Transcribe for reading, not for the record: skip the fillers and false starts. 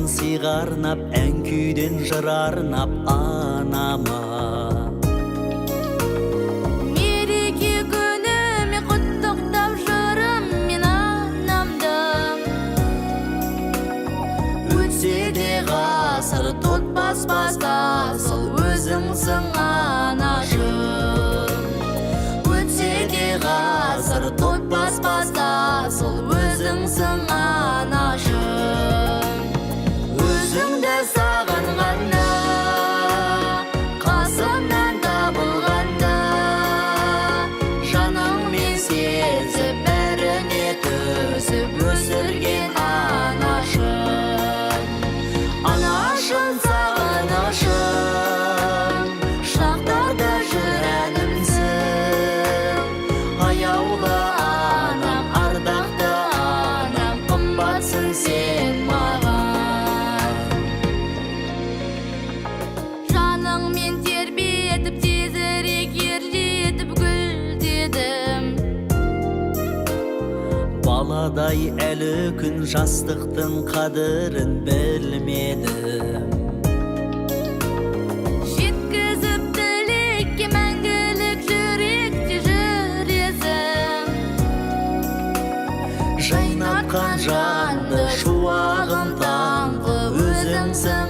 сыйға арнап, ән күйден жыр арнап анама. Мереке күніме құттықтап жырым мен анамды. Өтсе де ғасыр тұтпас басқасыл, өзіңсің анашым. Өтсе де ғасыр тұтпас басқасыл, өзіңсің анашым. Өзіңді сағынғанда, қасымнан табылғанда, жаныңмен сезіп бәріне төзіп өсірген анашым. Анашым, сағынышым, шақтарда жүр әнімсің. Аяулы анам, ардақты анам, қымбатсың сен маған. Жаныңмен тербетіп, тезірек ержетіп гүлдедім. Баладай әлі күн жастықтың қадірін білмедім. Жеткізіп тілекке мәңгілік жүректе жүресің. Жайнатқан жанды шуағым таңғы, өзіңсің